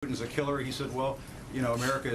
Putin's a killer. He said, well, you know, America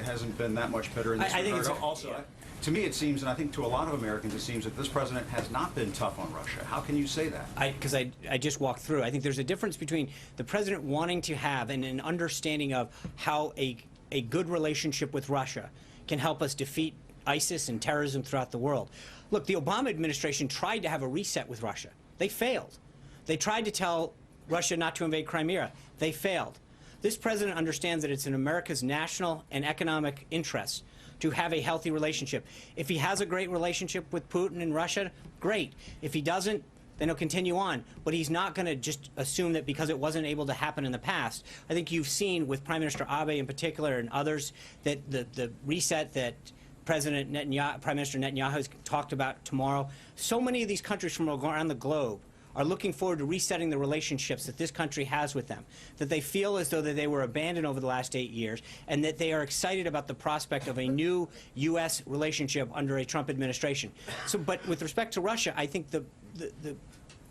hasn't been that much better in this regard. I think also, to me it seems, and I think to a lot of Americans it seems, that this president has not been tough on Russia. How can you say that? Because I just walked through. I think there's a difference between the president wanting to have an understanding of how a good relationship with Russia can help us defeat ISIS and terrorism throughout the world. Look, the Obama administration tried to have a reset with Russia. They failed. They tried to tell Russia not to invade Crimea. They failed. This president understands that it's in America's national and economic interests to have a healthy relationship. If he has a great relationship with Putin and Russia, great. If he doesn't, then he'll continue on. But he's not going to just assume that because it wasn't able to happen in the past. I think you've seen with Prime Minister Abe in particular and others that the reset that Prime Minister Netanyahu has talked about tomorrow, so many of these countries from around the globe are looking forward to resetting the relationships that this country has with them, that they feel as though that they were abandoned over the last 8 years, and that they are excited about the prospect of a new U.S. relationship under a Trump administration. So, but with respect to Russia, I think the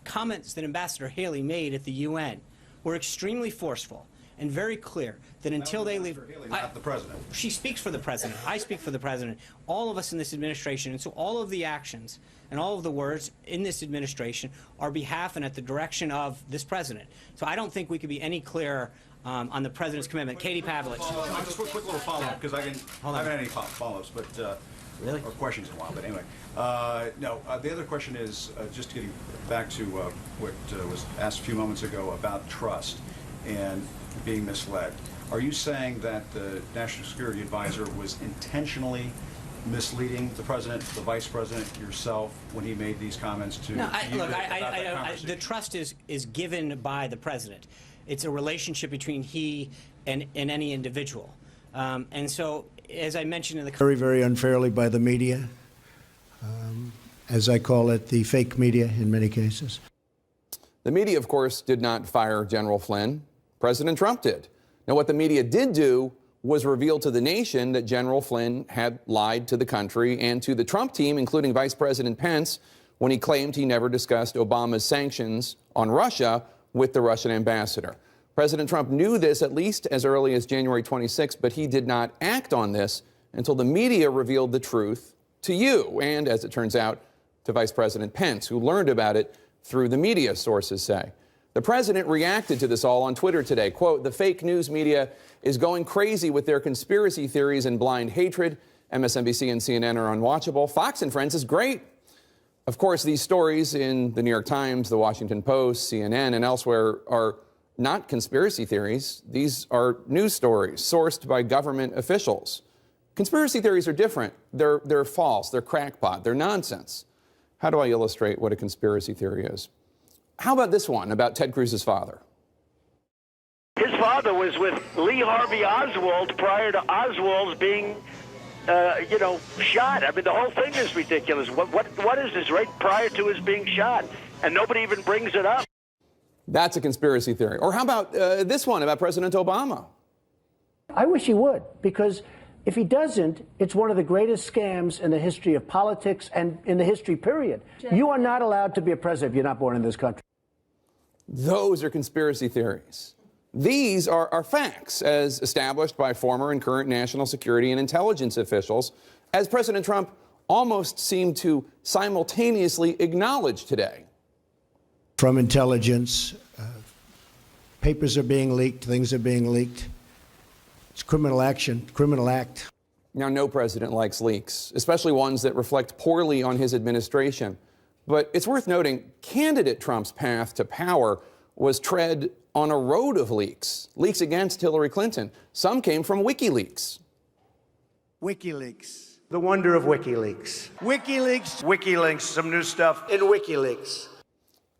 comments that Ambassador Haley made at the UN were extremely forceful and very clear that until they leave... Haley, not the president. She speaks for the president. I speak for the president. All of us in this administration, and so all of the actions and all of the words in this administration are behalf and at the direction of this president. So I don't think we could be any clearer on the president's commitment. Katie Pavlich. Just a quick little follow-up, because I haven't had any follow-ups, but really? Or questions in a while. But anyway, no. The other question is just getting back to what was asked a few moments ago about trust and being misled. Are you saying that the National Security Advisor was intentionally misleading the president, the vice president, yourself, when he made these comments to you? Look, the trust is given by the president. It's a relationship between he and any individual. And so, as I mentioned in the... Very, very unfairly by the media, as I call it, the fake media in many cases. The media, of course, did not fire General Flynn. President Trump did. Now, what the media did do was reveal to the nation that General Flynn had lied to the country and to the Trump team, including Vice President Pence, when he claimed he never discussed Obama's sanctions on Russia with the Russian ambassador. President Trump knew this at least as early as January 26, but he did not act on this until the media revealed the truth to you and, as it turns out, to Vice President Pence, who learned about it through the media, sources say. The president reacted to this all on Twitter today. Quote, "The fake news media is going crazy with their conspiracy theories and blind hatred. MSNBC and CNN are unwatchable. Fox and Friends is great." Of course, these stories in the New York Times, the Washington Post, CNN, and elsewhere are not conspiracy theories. These are news stories sourced by government officials. Conspiracy theories are different. They're false. They're crackpot. They're nonsense. How do I illustrate what a conspiracy theory is? How about this one about Ted Cruz's father? His father was with Lee Harvey Oswald prior to Oswald's being, shot. I mean, the whole thing is ridiculous. What is this, right prior to his being shot? And nobody even brings it up. That's a conspiracy theory. Or how about this one about President Obama? I wish he would, because if he doesn't, it's one of the greatest scams in the history of politics and in the history, period. You are not allowed to be a president if you're not born in this country. Those are conspiracy theories. These are facts, as established by former and current national security and intelligence officials, as President Trump almost seemed to simultaneously acknowledge today. From intelligence, papers are being leaked, things are being leaked. It's criminal action, criminal act. Now, no president likes leaks, especially ones that reflect poorly on his administration. But it's worth noting, candidate Trump's path to power was tread on a road of leaks. Leaks against Hillary Clinton. Some came from WikiLeaks. WikiLeaks. The wonder of WikiLeaks. WikiLeaks. WikiLeaks, some new stuff in WikiLeaks.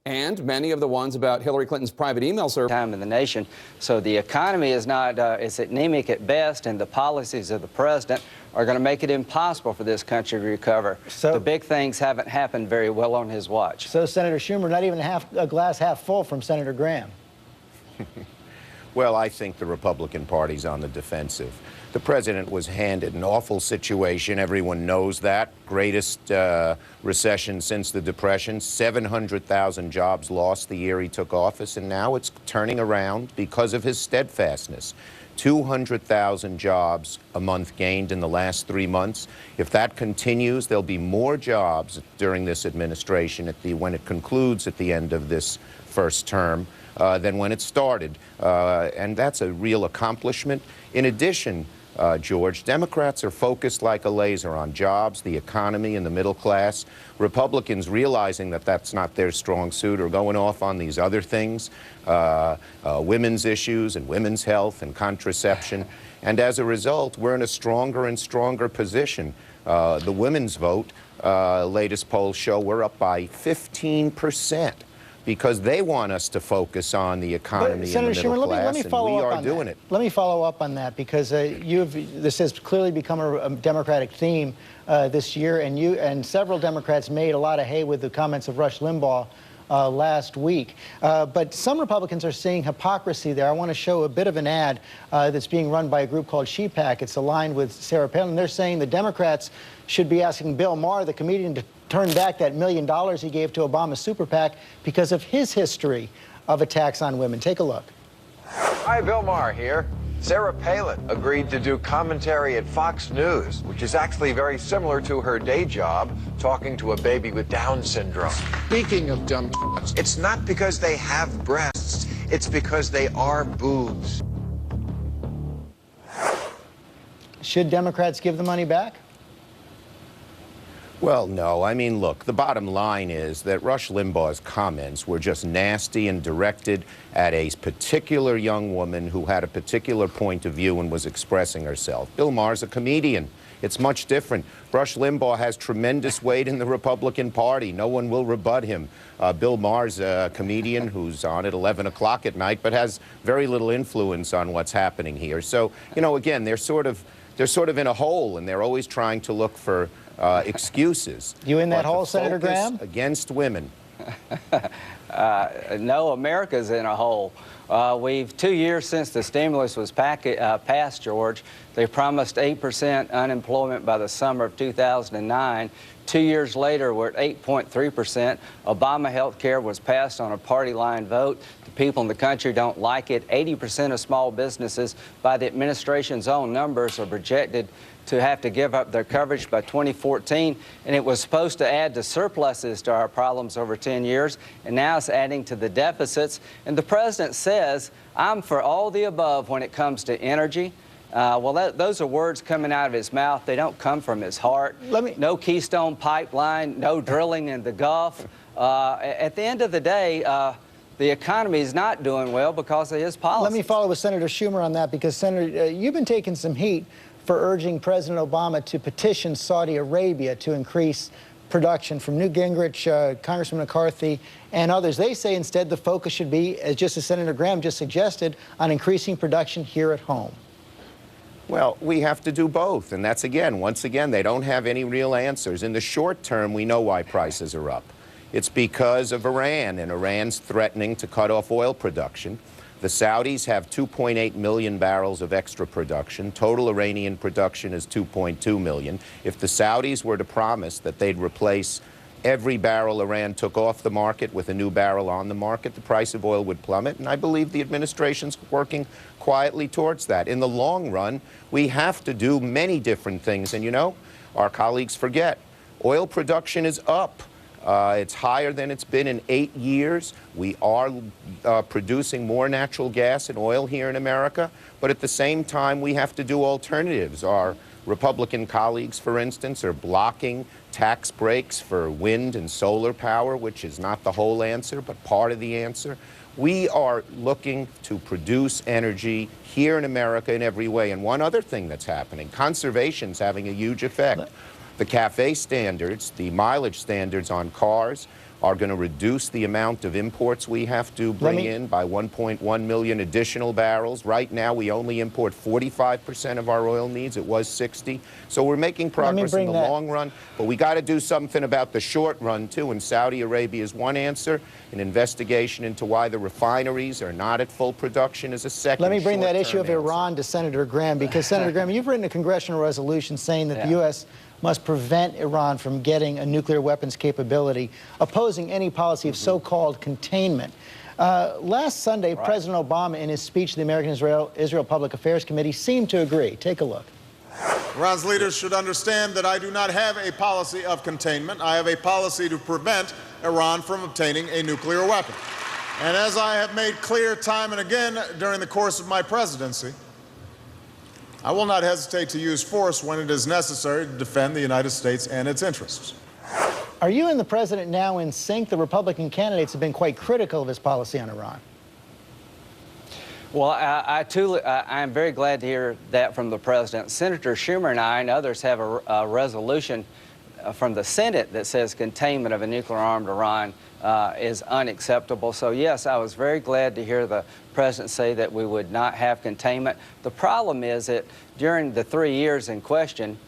And many of the ones about Hillary Clinton's private email server. Time in the nation. So the economy is not, it's anemic at best, and the policies of the president are going to make it impossible for this country to recover. So the big things haven't happened very well on his watch. So Senator Schumer, not even a glass half full from Senator Graham. Well, I think the Republican Party's on the defensive. The president was handed an awful situation. Everyone knows that. Greatest recession since the Depression. 700,000 jobs lost the year he took office, and now it's turning around because of his steadfastness. 200,000 jobs a month gained in the last 3 months. If that continues, there'll be more jobs during this administration when it concludes at the end of this first term than when it started. And that's a real accomplishment. In addition, George, Democrats are focused like a laser on jobs, the economy, and the middle class. Republicans, realizing that that's not their strong suit, are going off on these other things, women's issues and women's health and contraception. And as a result, we're in a stronger and stronger position. The women's vote, latest polls show we're up by 15%. Because they want us to focus on the economy and the middle class, and we are doing it. Let me follow up on that, because this has clearly become a Democratic theme this year, and several Democrats made a lot of hay with the comments of Rush Limbaugh last week. But some Republicans are seeing hypocrisy there. I want to show a bit of an ad that's being run by a group called ShePAC. It's aligned with Sarah Palin. They're saying the Democrats should be asking Bill Maher, the comedian, to turn back that $1 million he gave to Obama's super PAC because of his history of attacks on women. Take a look. Hi, Bill Maher here. Sarah Palin agreed to do commentary at Fox News, which is actually very similar to her day job, talking to a baby with Down syndrome. Speaking of dumb it's not because they have breasts, it's because they are boobs. Should Democrats give the money back? Well, no. I mean, look, the bottom line is that Rush Limbaugh's comments were just nasty and directed at a particular young woman who had a particular point of view and was expressing herself. Bill Maher's a comedian. It's much different. Rush Limbaugh has tremendous weight in the Republican Party. No one will rebut him. Bill Maher's a comedian who's on at 11 o'clock at night, but has very little influence on what's happening here. So, you know, again, they're sort of in a hole, and they're always trying to look for excuses. You in that hole, Senator Graham? Against women. No, America's in a hole. We've 2 years since the stimulus was passed, George. They promised 8% unemployment by the summer of 2009. 2 years later, we're at 8.3%. Obama health care was passed on a party line vote. The people in the country don't like it. 80% of small businesses, by the administration's own numbers, are projected to have to give up their coverage by 2014, and it was supposed to add to surpluses to our problems over 10 years, and now it's adding to the deficits. And the president says, I'm for all the above when it comes to energy. Well, those are words coming out of his mouth. They don't come from his heart. No Keystone Pipeline, no drilling in the Gulf. At the end of the day, the economy is not doing well because of his policies. Let me follow with Senator Schumer on that, because, Senator, you've been taking some heat for urging President Obama to petition Saudi Arabia to increase production. From Newt Gingrich, Congressman McCarthy, and others, they say instead the focus should be, just as Senator Graham just suggested, on increasing production here at home. Well, we have to do both, and that's, once again, they don't have any real answers. In the short term, we know why prices are up. It's because of Iran, and Iran's threatening to cut off oil production. The Saudis have 2.8 million barrels of extra production. Total Iranian production is 2.2 million. If the Saudis were to promise that they'd replace every barrel Iran took off the market with a new barrel on the market, the price of oil would plummet, and I believe the administration's working quietly towards that. In the long run, we have to do many different things, and you know, our colleagues forget, oil production is up. It's higher than it's been in 8 years. We are producing more natural gas and oil here in America, but at the same time, we have to do alternatives. Our Republican colleagues, for instance, are blocking tax breaks for wind and solar power, which is not the whole answer, but part of the answer. We are looking to produce energy here in America in every way. And one other thing that's happening, conservation's having a huge effect. The CAFE standards, the mileage standards on cars, are going to reduce the amount of imports we have to bring in by 1.1 million additional barrels. Right now, we only import 45% of our oil needs. It was 60. So we're making progress in the long run, but we got to do something about the short run, too. And Saudi Arabia is one answer. An investigation into why the refineries are not at full production is a second. Let me bring that issue of Iran to Senator Graham, because, Senator Graham, you've written a congressional resolution saying that the U.S. must prevent Iran from getting a nuclear weapons capability, opposing any policy of so-called containment. Last Sunday, President Obama, in his speech to the American-Israel Public Affairs Committee, seemed to agree. Take a look. Iran's leaders should understand that I do not have a policy of containment. I have a policy to prevent Iran from obtaining a nuclear weapon. And as I have made clear time and again during the course of my presidency, I will not hesitate to use force when it is necessary to defend the United States and its interests. Are you and the president now in sync? The Republican candidates have been quite critical of his policy on Iran. Well, I'm very glad to hear that from the president. Senator Schumer and I and others have a resolution from the Senate that says containment of a nuclear-armed Iran is unacceptable. So, yes, I was very glad to hear the president say that we would not have containment. The problem is that during the 3 years in question,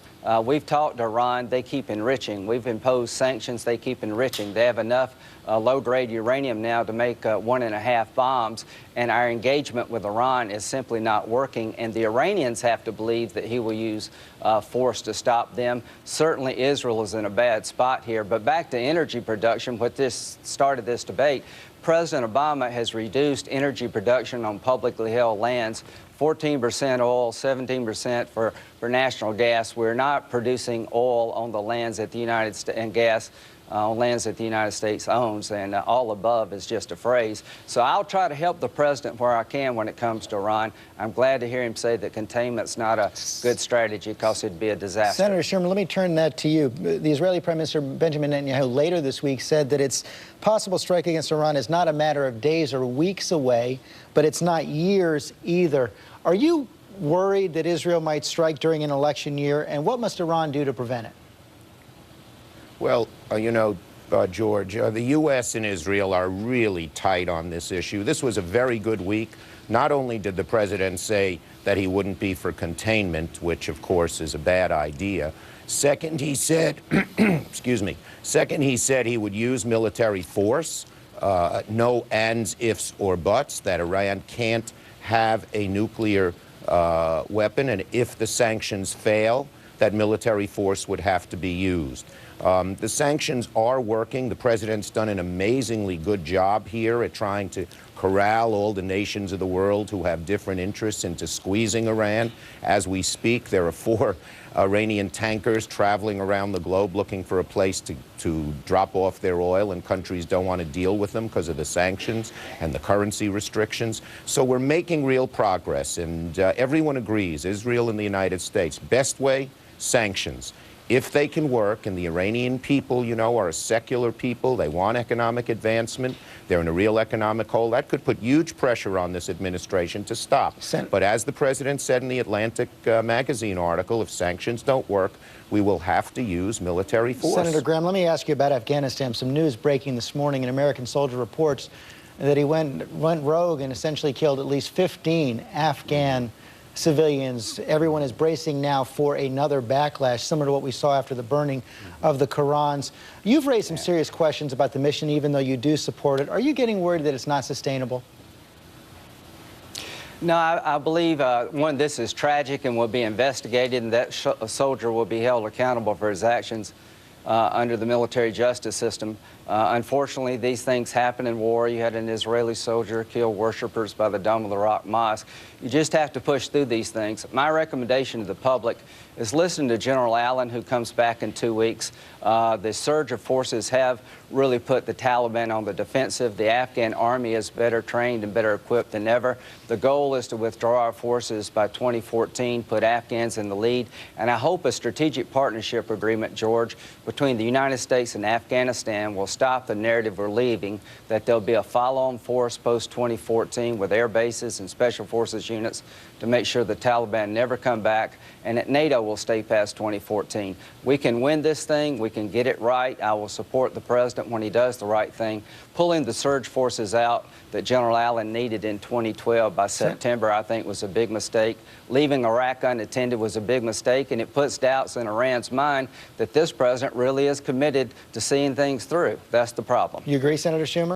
we've talked to Iran, they keep enriching. We've imposed sanctions, they keep enriching. They have enough low-grade uranium now to make 1.5 bombs, and our engagement with Iran is simply not working, and the Iranians have to believe that he will use force to stop them. Certainly Israel is in a bad spot here, but back to energy production, what this started this debate, President Obama has reduced energy production on publicly held lands, 14% oil, 17% for natural gas. We're not producing oil on the lands that the United States and gas on lands that the United States owns, and all above is just a phrase. So I'll try to help the president where I can when it comes to Iran. I'm glad to hear him say that containment's not a good strategy because it'd be a disaster. Senator Schumer, let me turn that to you. The Israeli Prime Minister Benjamin Netanyahu later this week said that its possible strike against Iran is not a matter of days or weeks away, but it's not years either. Are you worried that Israel might strike during an election year, and what must Iran do to prevent it? Well, George, the U.S. and Israel are really tight on this issue. This was a very good week. Not only did the president say that he wouldn't be for containment, which, of course, is a bad idea. Second, he said, excuse me, second, he said he would use military force, no ands, ifs, or buts, that Iran can't have a nuclear weapon, and if the sanctions fail, that military force would have to be used. The sanctions are working. The president's done an amazingly good job here at trying to corral all the nations of the world who have different interests into squeezing Iran. As we speak, there are 4 Iranian tankers traveling around the globe looking for a place to drop off their oil, and countries don't want to deal with them because of the sanctions and the currency restrictions. So we're making real progress, and everyone agrees, Israel and the United States, best way, sanctions. If they can work, and the Iranian people, are a secular people, they want economic advancement, they're in a real economic hole, that could put huge pressure on this administration to stop. But as the president said in the Atlantic magazine article, if sanctions don't work, we will have to use military force. Senator Graham, let me ask you about Afghanistan. Some news breaking this morning. An American soldier reports that he went rogue and essentially killed at least 15 Afghan civilians. Everyone is bracing now for another backlash, similar to what we saw after the burning of the Qurans. You've raised some serious questions about the mission, even though you do support it. Are you getting worried that it's not sustainable? No, I believe, one, this is tragic and will be investigated, and that soldier will be held accountable for his actions under the military justice system. Unfortunately, these things happen in war. You had an Israeli soldier kill worshipers by the Dome of the Rock Mosque. You just have to push through these things. My recommendation to the public is listen to General Allen, who comes back in 2 weeks. The surge of forces have really put the Taliban on the defensive. The Afghan army is better trained and better equipped than ever. The goal is to withdraw our forces by 2014, put Afghans in the lead, and I hope a strategic partnership agreement, George, between the United States and Afghanistan will stop the narrative we're leaving, that there'll be a follow-on force post-2014 with air bases and special forces units to make sure the Taliban never come back, and that NATO will stay past 2014. We can win this thing. We can get it right. I will support the president when he does the right thing. Pulling the surge forces out that General Allen needed in 2012 by September, I think, was a big mistake. Leaving Iraq unattended was a big mistake, and it puts doubts in Iran's mind that this president really is committed to seeing things through. That's the problem. You agree, Senator Schumer?